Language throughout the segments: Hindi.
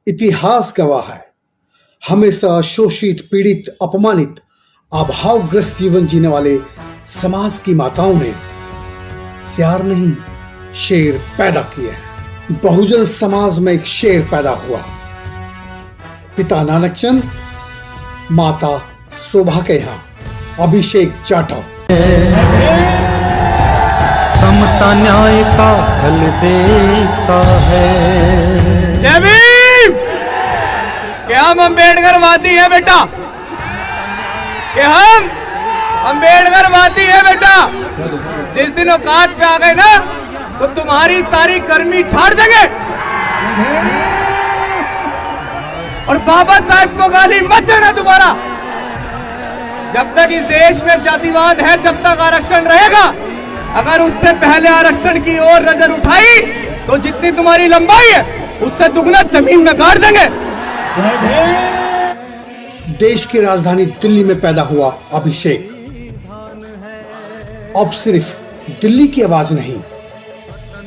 इतिहास गवाह है, हमेशा शोषित, पीड़ित, अपमानित, अभावग्रस्त जीवन जीने वाले समाज की माताओं ने सियार नहीं, शेर पैदा किए हैं। बहुजन समाज में एक शेर पैदा हुआ। पिता नानकचंद, माता शोभा के यहाँ अभिषेक जाटव। समता न्याय का फल देता है। जय भीम। क्या हम अम्बेडकरवादी हैं बेटा? क्या हम अम्बेडकरवादी हैं बेटा? जिस दिन औकात पे आ गए ना तो तुम्हारी सारी गर्मी झाड़ देंगे। और बाबा साहब को गाली मत देना दोबारा। जब तक इस देश में जातिवाद है, जब तक आरक्षण रहेगा। अगर उससे पहले आरक्षण की ओर नजर उठाई तो जितनी तुम्हारी लंबाई है उससे दुगना जमीन में गाड़ देंगे। देश की राजधानी दिल्ली में पैदा हुआ अभिषेक अब सिर्फ दिल्ली की आवाज नहीं,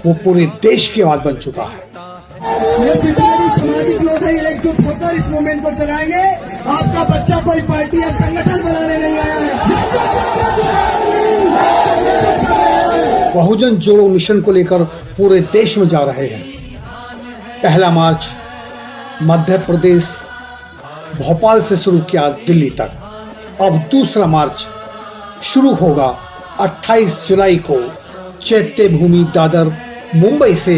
वो पूरे देश की आवाज बन चुका है। ये जितने भी सामाजिक लोग हैं एकजुट होकर इस मूवमेंट को चलाएंगे। आपका बच्चा कोई पार्टी या संगठन बनाने नहीं आया है। बहुजन जोड़ो मिशन को लेकर पूरे देश में जा रहे हैं। पहला मार्च मध्य प्रदेश भोपाल से शुरू किया दिल्ली तक। अब दूसरा मार्च शुरू होगा 28 जुलाई को चैत्य भूमि दादर मुंबई से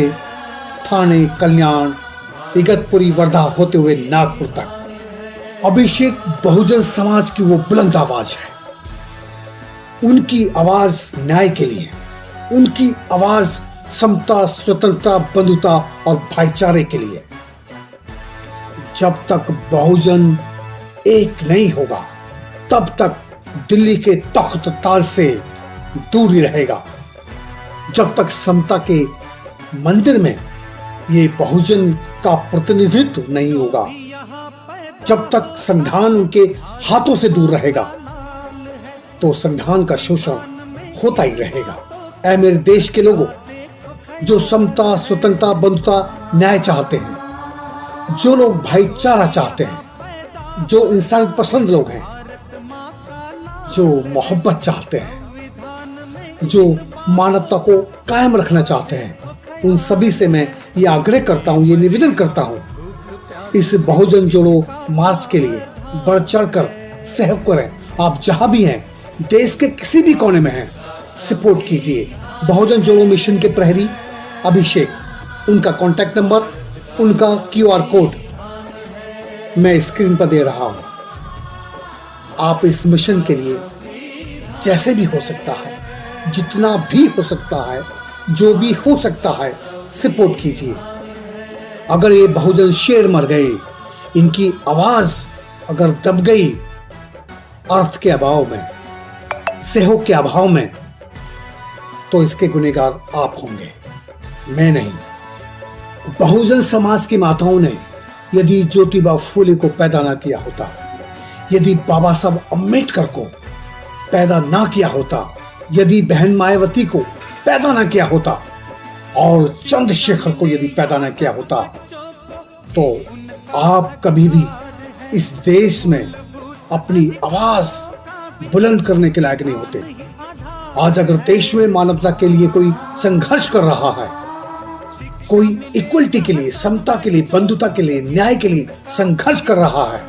ठाणे, कल्याण, इगतपुरी, वर्धा होते हुए नागपुर तक। अभिषेक बहुजन समाज की वो बुलंद आवाज है। उनकी आवाज न्याय के लिए, उनकी आवाज समता, स्वतंत्रता, बंधुता और भाईचारे के लिए। जब तक बहुजन एक नहीं होगा तब तक दिल्ली के तख्त ताज से दूर ही रहेगा। जब तक समता के मंदिर में ये बहुजन का प्रतिनिधित्व नहीं होगा, जब तक संविधान उनके हाथों से दूर रहेगा तो संविधान का शोषण होता ही रहेगा। ऐ मेरे देश के लोगों, जो समता, स्वतंत्रता, बंधुता, न्याय चाहते हैं, जो लोग भाईचारा चाहते हैं, जो इंसान पसंद लोग हैं, जो मोहब्बत चाहते हैं, जो मानवता को कायम रखना चाहते हैं, उन सभी से मैं ये आग्रह करता हूँ, ये निवेदन करता हूँ, इस बहुजन जोड़ो मार्च के लिए बढ़ चढ़कर सहयोग करें। आप जहां भी हैं, देश के किसी भी कोने में हैं, सपोर्ट कीजिए। बहुजन जोड़ो मिशन के प्रहरी अभिषेक, उनका कॉन्टैक्ट नंबर, उनका QR कोड मैं स्क्रीन पर दे रहा हूं। आप इस मिशन के लिए जैसे भी हो सकता है, जितना भी हो सकता है, जो भी हो सकता है, सपोर्ट कीजिए। अगर ये बहुजन शेर मर गए, इनकी आवाज अगर दब गई अर्थ के अभाव में, सहयोग के अभाव में, तो इसके गुनहगार आप होंगे, मैं नहीं। बहुजन समाज की माताओं ने यदि ज्योतिबा फूले को पैदा ना किया होता, यदि बाबा साहब अम्बेडकर को पैदा ना किया होता, यदि बहन मायावती को पैदा ना किया होता और चंद्रशेखर को यदि पैदा ना किया होता, तो आप कभी भी इस देश में अपनी आवाज बुलंद करने के लायक नहीं होते। आज अगर देश में मानवता के लिए कोई संघर्ष कर रहा है, कोई इक्वलिटी के लिए, समता के लिए, बंधुता के लिए, न्याय के लिए संघर्ष कर रहा है,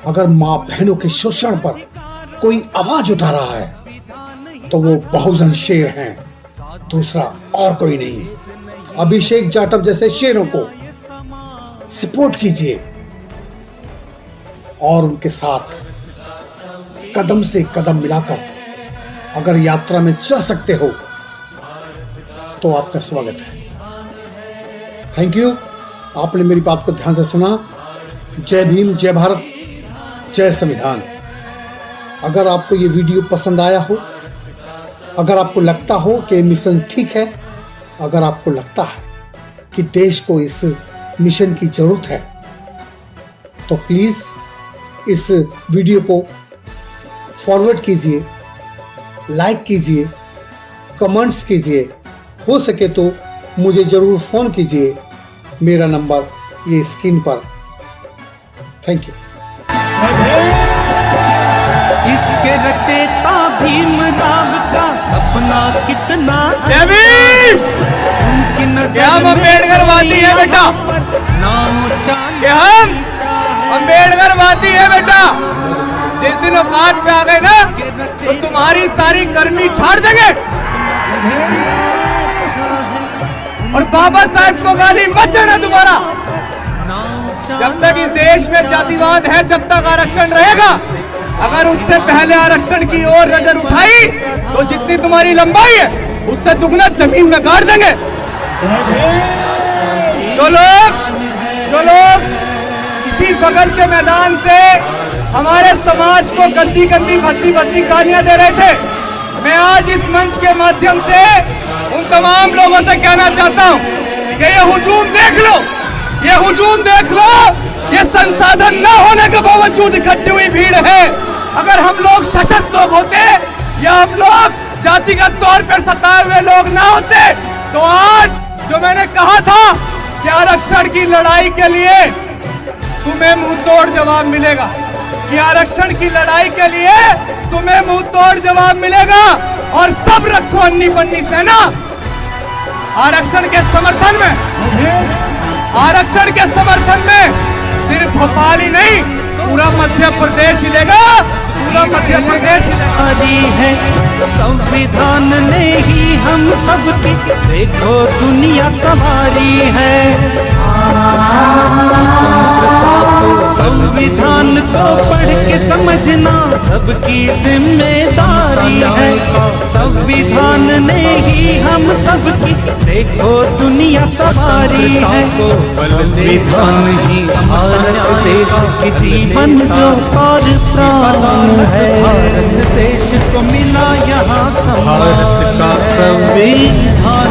अगर माँ बहनों के शोषण पर कोई आवाज उठा रहा है, तो वो बहुजन शेर हैं, दूसरा और कोई नहीं है। अभिषेक जाटव जैसे शेरों को सपोर्ट कीजिए और उनके साथ कदम से कदम मिलाकर अगर यात्रा में चल सकते हो तो आपका स्वागत है। थैंक यू, आपने मेरी बात को ध्यान से सुना। जय भीम, जय भारत, जय संविधान। अगर आपको ये वीडियो पसंद आया हो, अगर आपको लगता हो कि मिशन ठीक है, अगर आपको लगता है कि देश को इस मिशन की जरूरत है, तो प्लीज इस वीडियो को फॉरवर्ड कीजिए, लाइक कीजिए, कमेंट्स कीजिए, हो सके तो मुझे जरूर फोन कीजिए। मेरा नंबर ये स्क्रीन पर थैंक यू। इसके रचेता भीमराव का सपना कितना जय भीम! उनकी नजर क्या हम अम्बेडकरवादी है बेटा? नाम चांद कि हम अम्बेडकरवादी है बेटा? जिस दिन औकात पे आ गए ना तो तुम्हारी सारी गर्मी झाड़ देंगे और बाबा साहब को गाली मत देना दोबारा। जब तक इस देश में जातिवाद है, जब तक आरक्षण रहेगा, अगर उससे पहले आरक्षण की ओर नजर उठाई तो जितनी तुम्हारी लंबाई है उससे दुगना जमीन में गाड़ देंगे। जो लोग इसी बगल के मैदान से हमारे समाज को गंदी गंदी भद्दी भद्दी गालियां दे रहे थे, मैं आज इस मंच के माध्यम से उन तमाम लोगों से कहना चाहता हूं कि ये हुजूम देख लो, ये हुजूम देख लो, ये संसाधन न होने के बावजूद इकट्ठी हुई भीड़ है। अगर हम लोग सशक्त लोग होते या हम लोग जातिगत तौर पर सताए हुए लोग ना होते तो आज जो मैंने कहा था कि आरक्षण की लड़ाई के लिए तुम्हें मुंह तोड़ जवाब मिलेगा, कि आरक्षण की लड़ाई के लिए तुम्हें मुंह तोड़ जवाब मिलेगा। और सब रखो अन्नी बन्नी सेना आरक्षण के समर्थन में, आरक्षण के समर्थन में सिर्फ भोपाल ही नहीं पूरा मध्य प्रदेश हिलेगा, पूरा मध्य प्रदेश हिलेगा। है संविधान ने ही हम सबकी देखो दुनिया संवारी है। संविधान को पढ़ के समझना सबकी जिम्मेदारी है। संविधान ने ही हम सबकी देखो दुनिया संवारी है। संविधान ही भारत देश की जीवन जो और प्राण है। भारत देश को मिला यहाँ सम्मान, संविधान